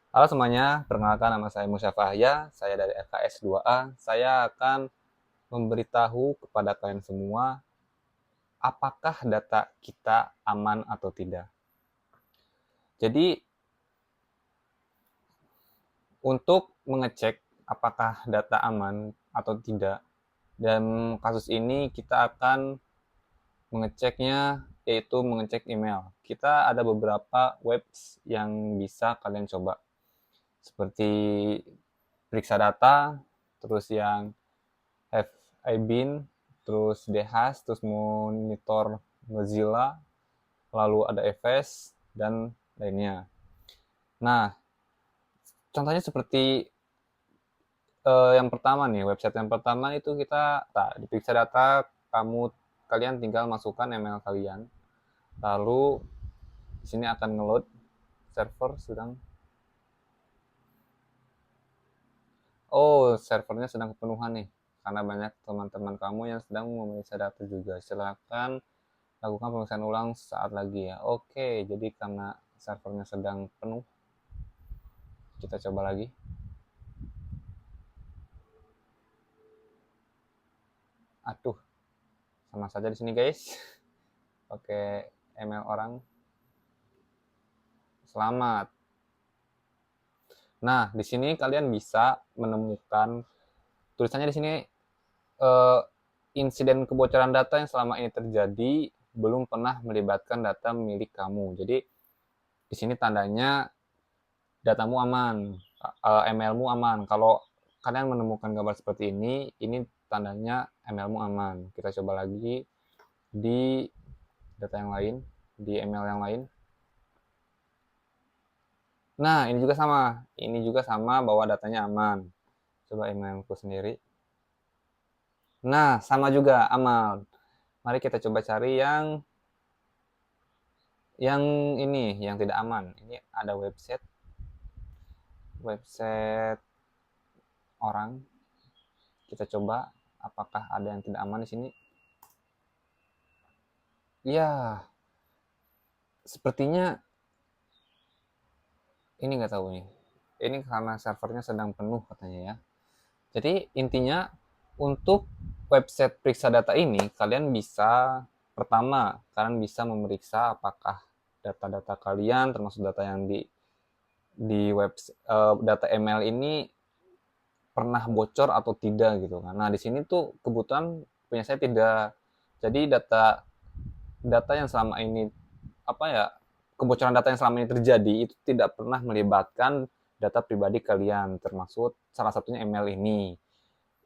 Halo semuanya, perkenalkan nama saya Musa Fahya, saya dari FKS 2A. Saya akan memberitahu kepada kalian semua apakah data kita aman atau tidak. Jadi, untuk mengecek apakah data aman atau tidak, dan kasus ini kita akan mengeceknya yaitu mengecek email. Kita ada beberapa webs yang bisa kalian coba, seperti periksa data, terus yang have I been, terus DHAS, terus monitor Mozilla, lalu ada FS, dan lainnya. Nah, contohnya seperti yang pertama nih, website yang pertama itu kita diperiksa data, kalian tinggal masukkan email kalian, lalu di sini akan ngeload, server sedang, servernya sedang kepenuhan nih, karena banyak teman-teman kamu yang sedang memeriksa data juga. Silakan lakukan pemeriksaan ulang saat lagi ya. Oke, jadi karena servernya sedang penuh, kita coba lagi. Aduh, sama saja di sini guys. Oke, email orang. Selamat. Nah, di sini kalian bisa menemukan tulisannya di sini, eh, insiden kebocoran data yang selama ini terjadi belum pernah melibatkan data milik kamu. Jadi di sini tandanya datamu aman, emailmu aman. Kalau kalian menemukan gambar seperti ini tandanya emailmu aman. Kita coba lagi di data yang lain, di email yang lain. Nah, ini juga sama. Ini juga sama bahwa datanya aman. Coba emailku sendiri. Nah, sama juga aman. Mari kita coba cari yang ini, yang tidak aman. Ini ada website, website orang. Kita coba apakah ada yang tidak aman di sini. Ya, sepertinya ini nggak tahu nih. Ini karena servernya sedang penuh katanya ya. Jadi intinya untuk website periksa data ini kalian bisa, pertama kalian bisa memeriksa apakah data-data kalian termasuk data yang di web, data email ini pernah bocor atau tidak gitu kan. Nah, di sini tuh kebetulan punya saya tidak. Jadi data data yang selama ini, apa ya, kebocoran data yang selama ini terjadi itu tidak pernah melibatkan data pribadi kalian, termasuk salah satunya email ini.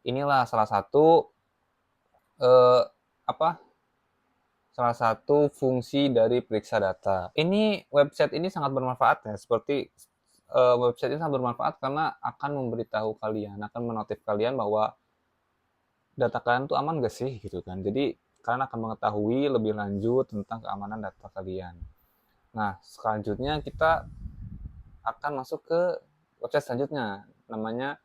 Inilah salah satu, eh, apa salah satu fungsi dari periksa data. Ini website ini sangat bermanfaat ya, seperti website ini sangat bermanfaat karena akan memberitahu kalian, akan menotif kalian bahwa data kalian tuh aman gak sih gitu kan. Jadi kalian akan mengetahui lebih lanjut tentang keamanan data kalian. Nah, selanjutnya kita akan masuk ke website selanjutnya, namanya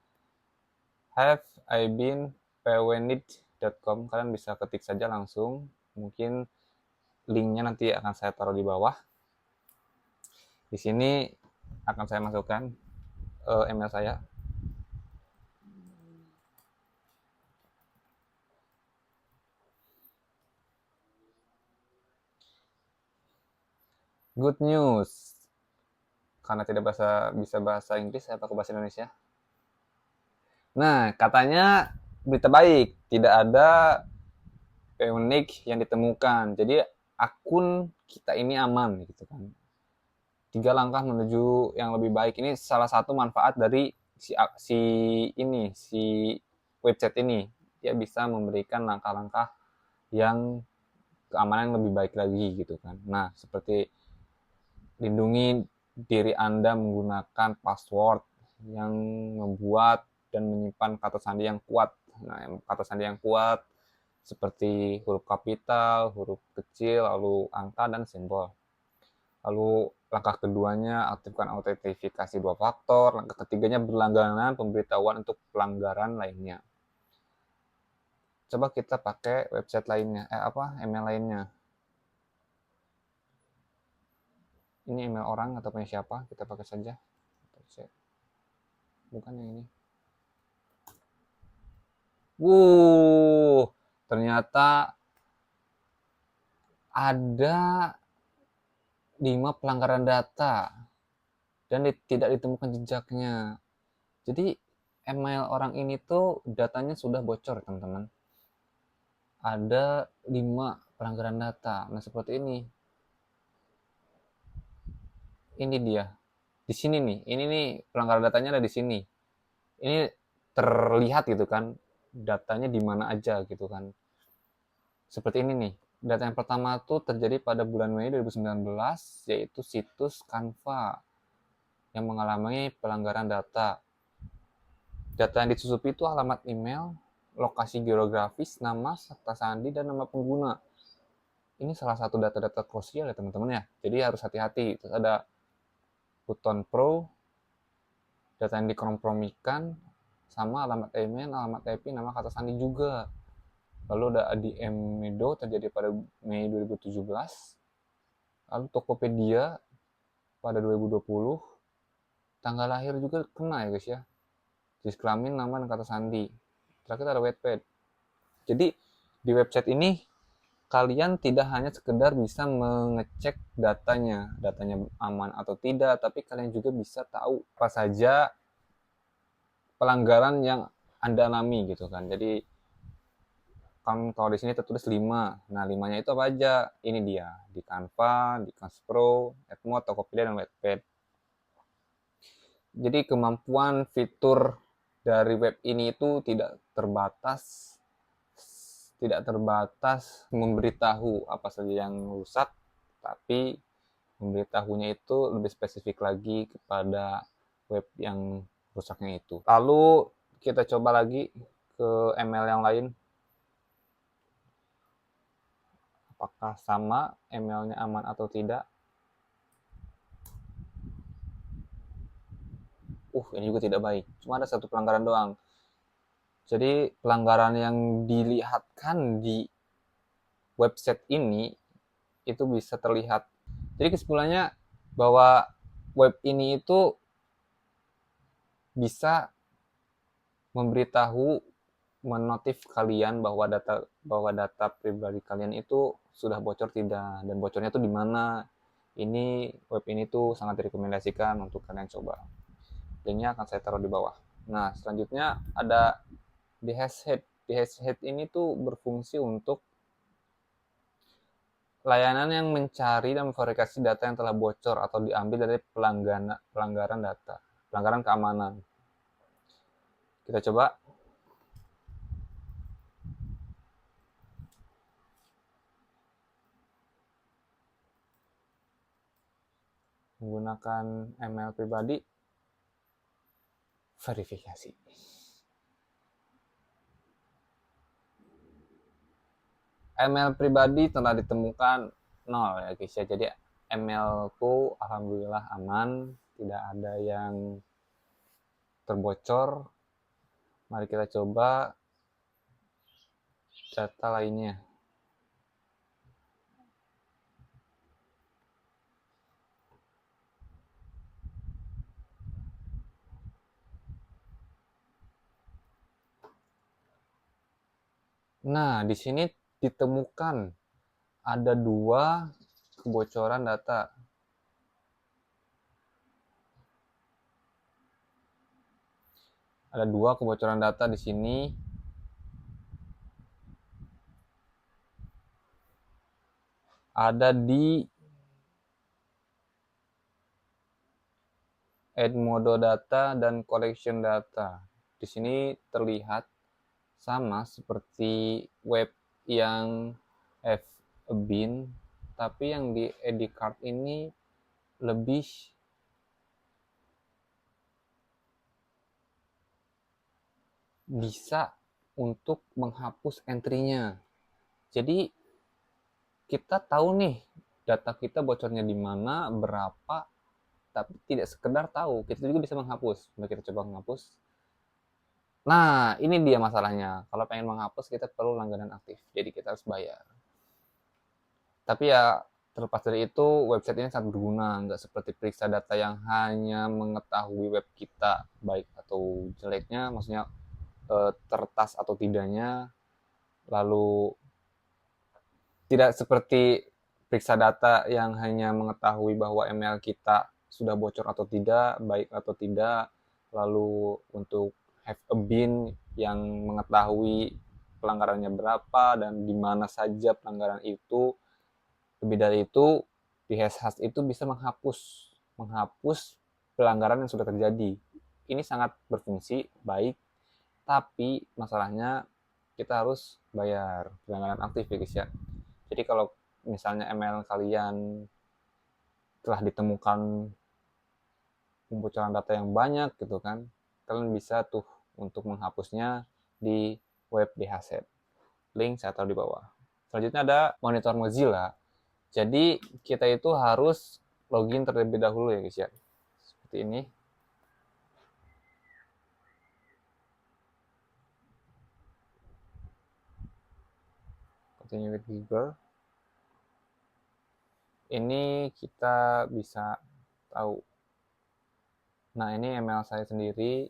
have I been pwnit.com. Kalian bisa ketik saja langsung, mungkin linknya nanti akan saya taruh di bawah. Di sini akan saya masukkan email saya. Good news, karena tidak bisa bahasa Inggris, saya pakai bahasa Indonesia. Nah, katanya berita baik, tidak ada unik yang ditemukan. Jadi akun kita ini aman gitu kan. 3 langkah menuju yang lebih baik, ini salah satu manfaat dari si ini, si website ini. Dia bisa memberikan langkah-langkah yang keamanan yang lebih baik lagi gitu kan. Nah, seperti lindungi diri Anda menggunakan password yang membuat dan menyimpan kata sandi yang kuat. Nah, kata sandi yang kuat seperti huruf kapital, huruf kecil, lalu angka dan simbol. Lalu langkah keduanya, aktifkan autentifikasi 2 faktor. Langkah ketiganya, berlangganan pemberitahuan untuk pelanggaran lainnya. Coba kita pakai website lainnya, email lainnya. Ini email orang atau punya siapa, kita pakai saja. Bukan yang ini. Ternyata ada 5 pelanggaran data dan tidak ditemukan jejaknya. Jadi email orang ini tuh datanya sudah bocor, teman-teman. Ada 5 pelanggaran data. Nah, seperti ini. Ini dia. Di sini nih. Ini nih pelanggaran datanya ada di sini. Ini terlihat gitu kan. Datanya di mana aja gitu kan. Seperti ini nih. Data yang pertama tuh terjadi pada bulan Mei 2019, yaitu situs Canva yang mengalami pelanggaran data. Data yang disusupi itu alamat email, lokasi geografis, nama, serta sandi, dan nama pengguna. Ini salah satu data-data krusial ya teman-teman ya. Jadi harus hati-hati. Terus ada Button Pro, data yang dikompromikan, sama alamat email, alamat IP, nama, kata sandi juga. Lalu ada ADM Medo terjadi pada Mei 2017. Lalu Tokopedia pada 2020. Tanggal lahir juga kena ya guys ya. Jenis kelamin, nama, dan kata sandi. Terakhir ada Wattpad. Jadi di website ini kalian tidak hanya sekedar bisa mengecek datanya aman atau tidak, tapi kalian juga bisa tahu apa saja pelanggaran yang Anda alami gitu kan. Jadi kan kalau di sini tertulis 5. Nah, 5-nya itu apa aja? Ini dia, di Canva, di Canva, Edmode, Tokopedia, dan Wattpad. Jadi kemampuan fitur dari web ini itu tidak terbatas memberitahu apa saja yang rusak, tapi memberitahunya itu lebih spesifik lagi kepada web yang rusaknya itu. Lalu kita coba lagi ke email yang lain. Apakah sama emailnya aman atau tidak? Ini juga tidak baik. Cuma ada satu pelanggaran doang. Jadi pelanggaran yang dilihatkan di website ini itu bisa terlihat. Jadi kesimpulannya bahwa web ini itu bisa memberitahu, menotif kalian bahwa data pribadi kalian itu sudah bocor tidak, dan bocornya itu di mana. Ini web ini tuh sangat direkomendasikan untuk kalian coba. Linknya akan saya taruh di bawah. Nah, selanjutnya ada di hashhead. Di hashhead ini tuh berfungsi untuk layanan yang mencari dan memverifikasi data yang telah bocor atau diambil dari pelanggaran data, pelanggaran keamanan. Kita coba. Menggunakan email pribadi, verifikasi. Email pribadi telah ditemukan 0 ya guys ya. Jadi emailku alhamdulillah aman, tidak ada yang terbocor. Mari kita coba data lainnya. Nah, di sini ditemukan ada 2 kebocoran data. Ada 2 kebocoran data di sini. Ada di Edmodo data dan collection data. Di sini terlihat sama seperti web yang FBin, tapi yang di Edicard ini lebih bisa untuk menghapus entry-nya. Jadi kita tahu nih data kita bocornya di mana, berapa, tapi tidak sekedar tahu, kita juga bisa menghapus. Mari kita coba menghapus. Nah, ini dia masalahnya. Kalau pengen menghapus kita perlu langganan aktif. Jadi kita harus bayar. Tapi ya Terlepas dari itu, website ini sangat berguna, nggak seperti periksa data yang hanya mengetahui web kita baik atau jeleknya, maksudnya tertas atau tidaknya, lalu tidak seperti periksa data yang hanya mengetahui bahwa email kita sudah bocor atau tidak, baik atau tidak, lalu untuk have a bin yang mengetahui pelanggarannya berapa dan di mana saja pelanggaran itu. Lebih dari itu, di hashtags itu bisa menghapus pelanggaran yang sudah terjadi. Ini sangat berfungsi baik, tapi masalahnya kita harus bayar pelanggaran aktif ya guys ya. Jadi kalau misalnya email kalian telah ditemukan kebocoran data yang banyak gitu kan, kalian bisa tuh untuk menghapusnya di web DHZ. Link saya taruh di bawah. Selanjutnya ada monitor Mozilla. Jadi kita itu harus login terlebih dahulu ya guys ya. Seperti ini. Continue with Google. Ini kita bisa tahu. Nah, ini email saya sendiri.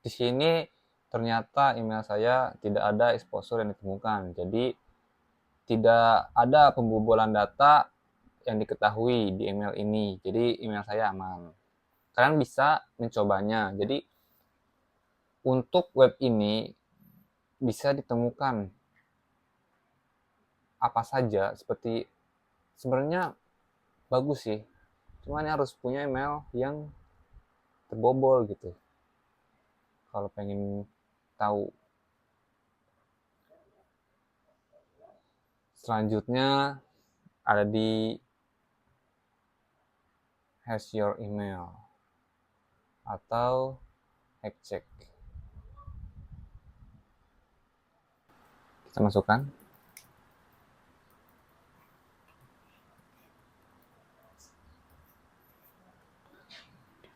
Di sini ternyata email saya tidak ada exposure yang ditemukan. Jadi tidak ada pembobolan data yang diketahui di email ini. Jadi email saya aman. Kalian bisa mencobanya. Jadi untuk web ini bisa ditemukan apa saja, seperti sebenarnya bagus sih. Cuman harus punya email yang terbobol gitu. Kalau pengen tahu. Selanjutnya ada di Has Your Email atau Hack Check. Kita masukkan.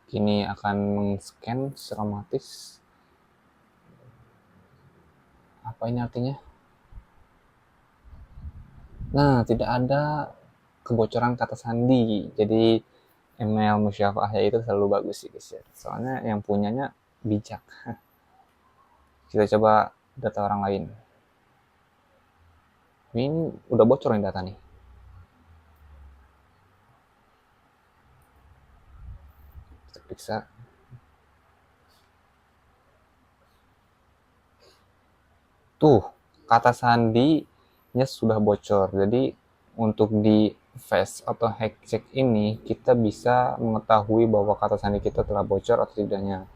Kini akan meng-scan secara otomatis. Apa ini artinya? Nah, tidak ada kebocoran kata sandi. Jadi email musyafahnya itu selalu bagus sih guys ya. Soalnya yang punyanya bijak. Kita coba data orang lain. Ini udah bocor nih data nih. Kita periksa. Tuh, kata sandinya sudah bocor. Jadi untuk di face atau hack check ini kita bisa mengetahui bahwa kata sandi kita telah bocor atau tidaknya.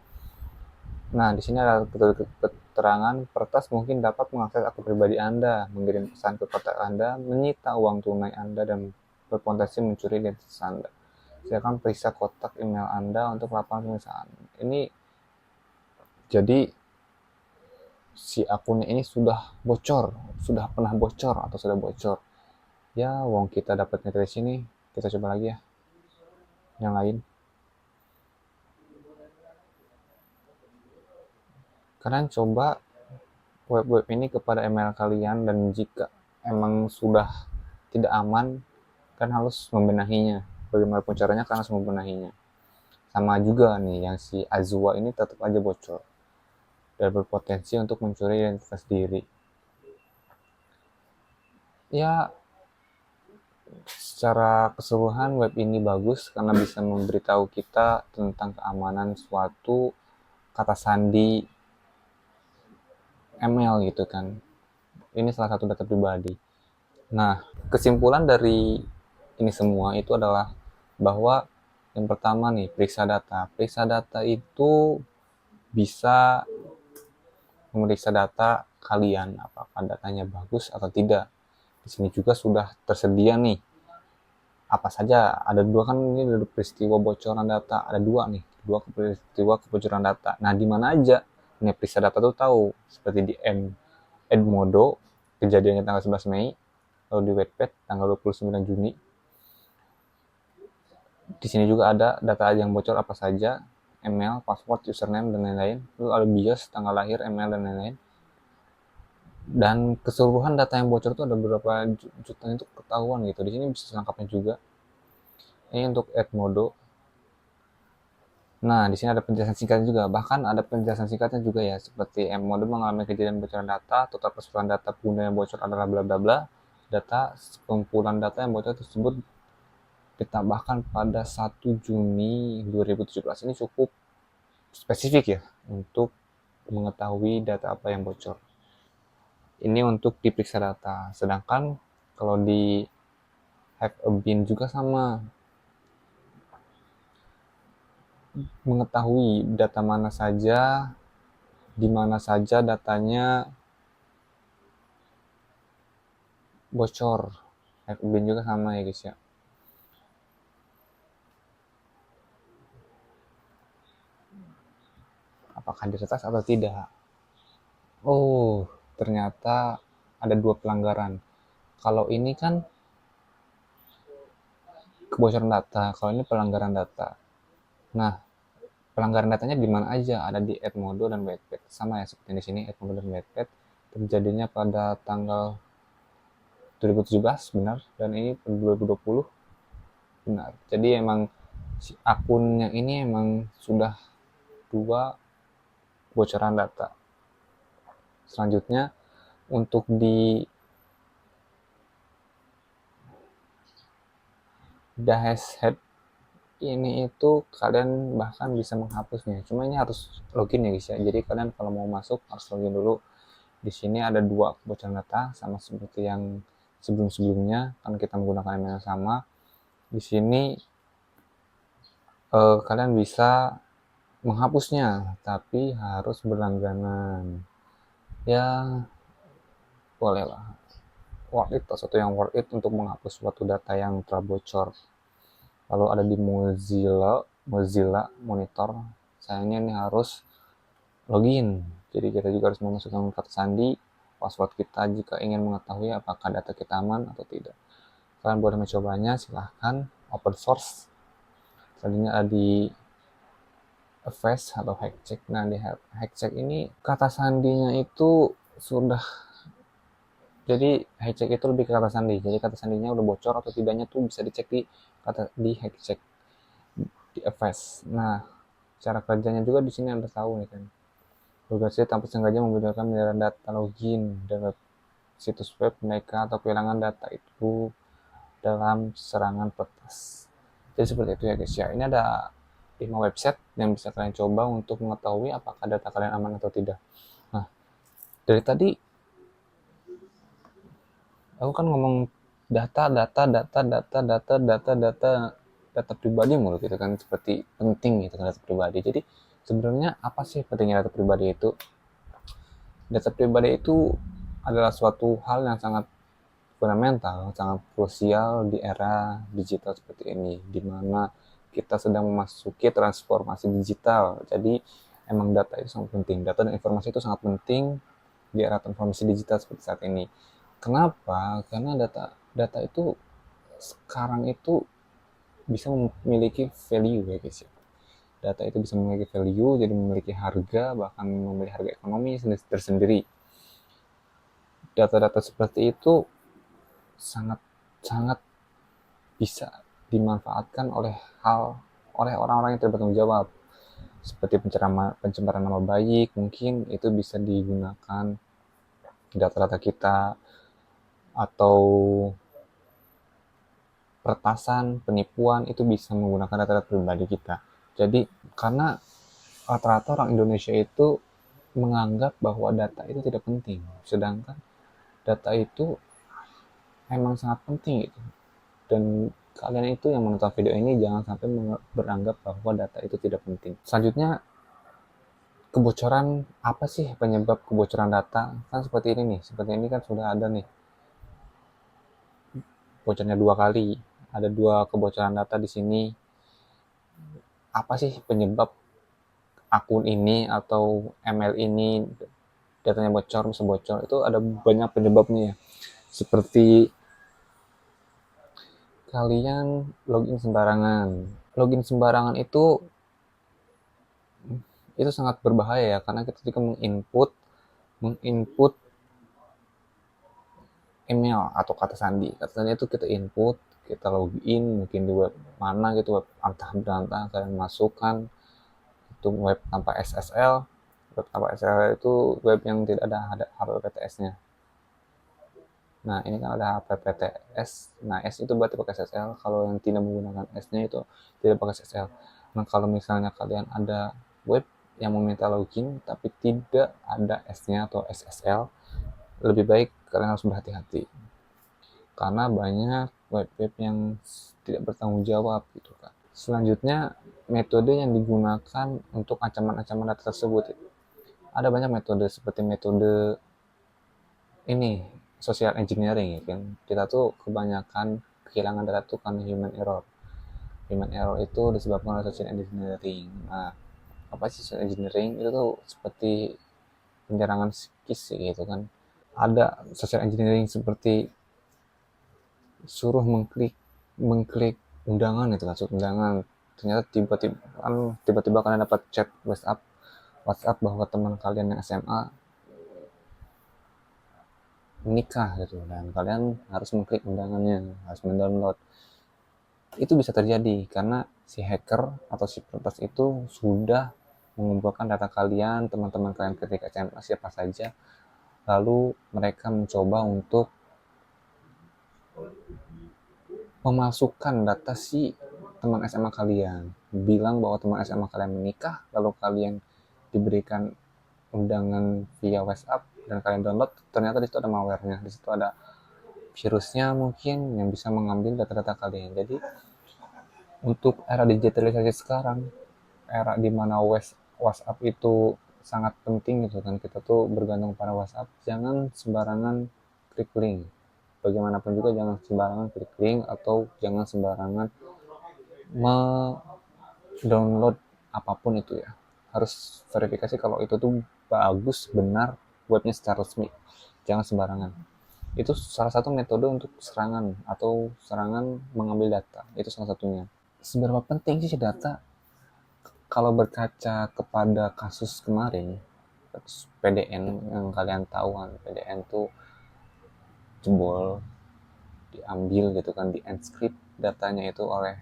Nah, di sini ada keterangan peretas mungkin dapat mengakses akun pribadi Anda, mengirim pesan ke kontak Anda, menyita uang tunai Anda, dan berpotensi mencuri identitas Anda. Silakan periksa kotak email Anda untuk laporan pemeriksaan. Ini jadi si akunnya ini sudah bocor, sudah pernah bocor atau sudah bocor. Ya, wong kita dapatnya dari sini, kita coba lagi ya. Yang lain. Kalian coba web-web ini kepada email kalian, dan jika emang sudah tidak aman, kan harus membenahinya. Bagaimanapun caranya kan harus membenahinya. Sama juga nih yang si Azwa ini tetap aja bocor dan berpotensi untuk mencuri identitas diri. Ya, secara keseluruhan web ini bagus karena bisa memberitahu kita tentang keamanan suatu kata sandi email gitu kan. Ini salah satu data pribadi. Nah, kesimpulan dari ini semua itu adalah bahwa yang pertama nih, periksa data. Periksa data itu bisa memeriksa data kalian, apakah datanya bagus atau tidak. Di sini juga sudah tersedia nih apa saja. Ada dua kan, ini ada peristiwa bocoran data, ada dua nih, dua peristiwa kebocoran data. Nah, di mana aja nih periksa data tuh tahu, seperti di Edmodo kejadiannya tanggal 11 Mei, lalu di Wattpad tanggal 29 Juni. Di sini juga ada data yang bocor apa saja, email, password, username, dan lain-lain. Lalu ada BIOS, tanggal lahir, email, dan lain-lain. Dan keseluruhan data yang bocor itu ada berapa juta itu ketahuan gitu. Di sini bisa selengkapnya juga. Ini untuk Edmodo. Nah, di sini ada penjelasan singkatnya juga. Bahkan ada penjelasan singkatnya juga ya, seperti Edmodo mengalami kejadian bocoran data, total keseluruhan data pengguna yang bocor adalah bla bla bla. Data kumpulan data yang bocor tersebut ditambahkan pada 1 Juni 2017. Ini cukup spesifik ya untuk mengetahui data apa yang bocor. Ini untuk diperiksa data. Sedangkan kalau di have a bin juga sama, mengetahui data mana saja, di mana saja datanya bocor. Have a bin juga sama ya guys ya. Apakah diretas atau tidak? Oh, ternyata ada 2 pelanggaran. Kalau ini kan kebocoran data, kalau ini pelanggaran data. Nah, pelanggaran datanya di mana aja? Ada di Edmodo dan Wattpad. Sama ya seperti di sini, Edmodo dan Wattpad. Terjadinya pada tanggal 2017 benar, dan ini 2020 benar. Jadi emang si akunnya ini emang sudah 2 bocoran data. Selanjutnya untuk di dashhead ini itu kalian bahkan bisa menghapusnya. Cuma ini harus login ya guys ya. Jadi kalian kalau mau masuk harus login dulu. Di sini ada 2 bocoran data sama seperti yang sebelum-sebelumnya, kan kita menggunakan email yang sama. Di sini kalian bisa menghapusnya, tapi harus berlangganan. Ya, boleh lah. Worth it, sesuatu yang worth it untuk menghapus suatu data yang telah bocor. Lalu ada di Mozilla Monitor. Sayangnya ini harus login. Jadi kita juga harus memasukkan kata sandi, password kita jika ingin mengetahui apakah data kita aman atau tidak. Kalian boleh mencobanya, silahkan. Open source. Selanjutnya ada di Avast atau Hackcheck. Nah, di Hackcheck ini kata sandinya itu sudah, jadi Hackcheck itu lebih ke kata sandi. Jadi kata sandinya udah bocor atau tidaknya tuh bisa dicek di Hackcheck di Avast. Nah, cara kerjanya juga di sini Anda tahu nih kan. Organisasi tanpa sengaja menggunakan miliaran data login dan situs web mereka atau kehilangan data itu dalam serangan peretas. Jadi seperti itu ya guys ya. Ini ada 5 website yang bisa kalian coba untuk mengetahui apakah data kalian aman atau tidak. Nah, dari tadi aku kan ngomong data pribadi mulu gitu kan, seperti penting gitu kan data pribadi. Jadi sebenarnya apa sih pentingnya data pribadi itu? Data pribadi itu adalah suatu hal yang sangat fundamental, sangat krusial di era digital seperti ini, di mana kita sedang memasuki transformasi digital. Jadi emang data itu sangat penting, data dan informasi itu sangat penting di era transformasi digital seperti saat ini. Kenapa? Karena data itu sekarang itu bisa memiliki value ya guys ya. Data itu bisa memiliki value, jadi memiliki harga, bahkan memiliki harga ekonomi tersendiri. Data-data seperti itu sangat sangat bisa dimanfaatkan oleh orang-orang yang tidak bertanggung jawab, seperti pencemaran nama baik. Mungkin itu bisa digunakan data-data kita, atau peretasan, penipuan itu bisa menggunakan data-data pribadi kita. Jadi karena rata-rata orang Indonesia itu menganggap bahwa data itu tidak penting, sedangkan data itu emang sangat penting gitu. Dan kalian itu yang menonton video ini jangan sampai beranggap bahwa data itu tidak penting. Selanjutnya, kebocoran. Apa sih penyebab kebocoran data? Kan seperti ini nih, seperti ini kan sudah ada nih bocornya 2 kali. Ada 2 kebocoran data di sini. Apa sih penyebab akun ini atau email ini datanya bocor, bisa bocor? Itu ada banyak penyebabnya ya. Seperti kalian login sembarangan. Login sembarangan itu sangat berbahaya ya, karena kita ketika menginput email atau kata sandi. Kata sandi itu kita input, kita login mungkin di web mana gitu, web antah berantah kalian masukkan. Itu web tanpa SSL. Web tanpa SSL itu web yang tidak ada HTTPS-nya. Nah, ini kan ada HTTPS. Nah, S itu berarti pakai SSL. Kalau yang tidak menggunakan S-nya itu tidak pakai SSL. Nah, kalau misalnya kalian ada web yang meminta login tapi tidak ada S-nya atau SSL, lebih baik kalian harus berhati-hati. Karena banyak web-web yang tidak bertanggung jawab gitu kan. Selanjutnya, metode yang digunakan untuk ancaman-ancaman data tersebut. Ada banyak metode seperti metode ini social engineering ya kan. Kita tuh kebanyakan kehilangan data tuh karena human error. Human error itu disebabkan oleh social engineering. Nah, apa sih social engineering? Itu tuh seperti penyerangan psikis gitu kan. Ada social engineering seperti suruh mengklik undangan itu, masuk undangan. Ternyata tiba-tiba kalian dapat chat WhatsApp bahwa teman kalian yang SMA menikah gitu, dan kalian harus mengklik undangannya, harus mendownload. Itu bisa terjadi karena si hacker atau si peretas itu sudah mengumpulkan data kalian, teman-teman kalian ketika SMA siapa saja, lalu mereka mencoba untuk memasukkan data si teman SMA kalian, bilang bahwa teman SMA kalian menikah, lalu kalian diberikan undangan via WhatsApp dan kalian download, ternyata di situ ada malware-nya, di situ ada virusnya mungkin yang bisa mengambil data-data kalian. Jadi untuk era digitalisasi sekarang, era di mana WhatsApp itu sangat penting gitu kan, kita tuh bergantung pada WhatsApp, jangan sembarangan klik link. Bagaimanapun juga jangan sembarangan klik link atau jangan sembarangan download apapun itu ya. Harus verifikasi kalau itu tuh bagus, benar, webnya secara resmi. Jangan sembarangan. Itu salah satu metode untuk serangan atau serangan mengambil data. Itu salah satunya. Seberapa penting sih data? Kalau berkaca kepada kasus kemarin, kasus PDN yang kalian tahu kan, PDN tuh jebol, diambil gitu kan, di encrypt datanya itu oleh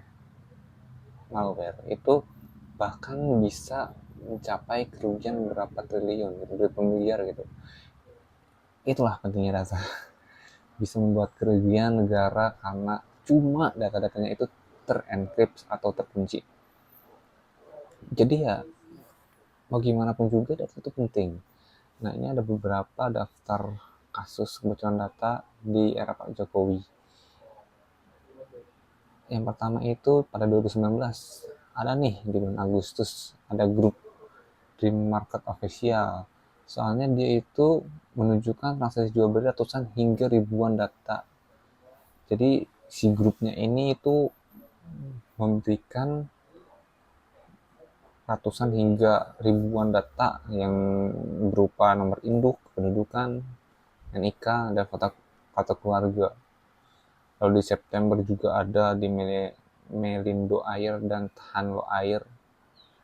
malware. Itu bahkan bisa mencapai kerugian berapa triliun gitu, berapa miliar gitu. Itulah pentingnya data. Bisa membuat kerugian negara karena cuma data-datanya itu terenkripsi atau terkunci. Jadi ya mau gimana pun juga data itu penting. Nah, ini ada beberapa daftar kasus kebocoran data di era Pak Jokowi. Yang pertama itu pada 2019, ada nih di bulan Agustus, ada grup Dream Market Official. Soalnya dia itu menunjukkan transaksi jual beli ratusan hingga ribuan data. Jadi si grupnya ini itu memberikan ratusan hingga ribuan data yang berupa nomor induk, kependudukan, NIK, dan foto keluarga. Lalu di September juga ada di Melindo Air dan Hanlo Air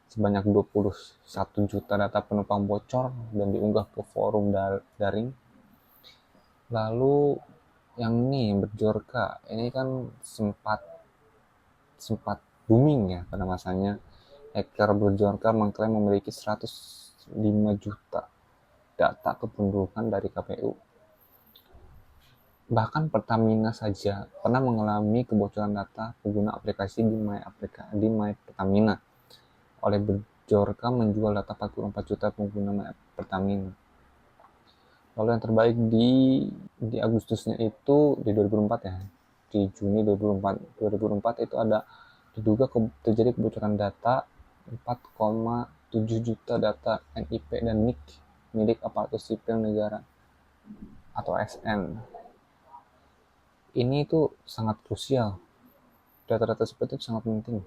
sebanyak 21 juta data penumpang bocor dan diunggah ke forum daring. Lalu yang ini Berjorka, ini kan sempat booming ya pada masanya. Hacker Berjorka mengklaim memiliki 105 juta data kependudukan dari KPU. Bahkan Pertamina saja pernah mengalami kebocoran data pengguna aplikasi di My Pertamina. Oleh Berjorka menjual data 44 juta pengguna My Pertamina. Lalu yang terbaik di Agustusnya itu di 2004 ya. Di Juni 2004 itu ada diduga terjadi kebocoran data 4,7 juta data NIP dan NIK milik aparatur sipil negara atau ASN. Ini itu sangat krusial. Data-data seperti itu sangat penting.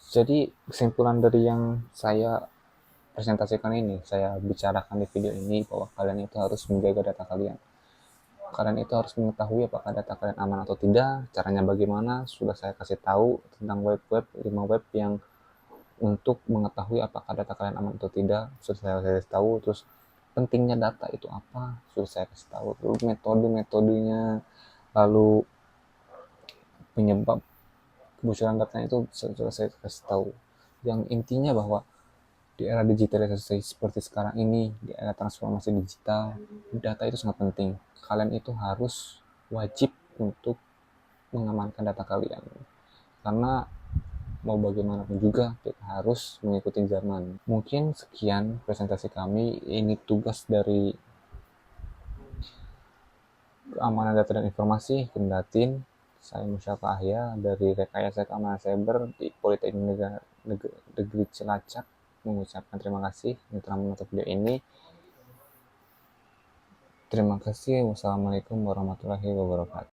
Jadi kesimpulan dari yang saya presentasikan ini, saya bicarakan di video ini bahwa kalian itu harus menjaga data kalian. Kalian itu harus mengetahui apakah data kalian aman atau tidak, caranya bagaimana, sudah saya kasih tahu tentang 5 web yang untuk mengetahui apakah data kalian aman atau tidak, sudah saya kasih tahu. Terus pentingnya data itu apa, sudah saya kasih tahu. Lalu metode-metodenya, lalu penyebab kebocoran data itu sudah saya kasih tahu. Yang intinya bahwa di era digitalisasi seperti sekarang ini, di era transformasi digital, data itu sangat penting. Kalian itu harus wajib untuk mengamankan data kalian. Karena mau bagaimanapun juga kita harus mengikuti zaman. Mungkin sekian presentasi kami. Ini tugas dari keamanan data dan informasi Kendatin. Saya Musyafa Ahya dari Rekayasa Keamanan Cyber di Politeknik Negeri Cilacap mengucapkan terima kasih yang telah menonton video ini. Terima kasih. Wassalamualaikum warahmatullahi wabarakatuh.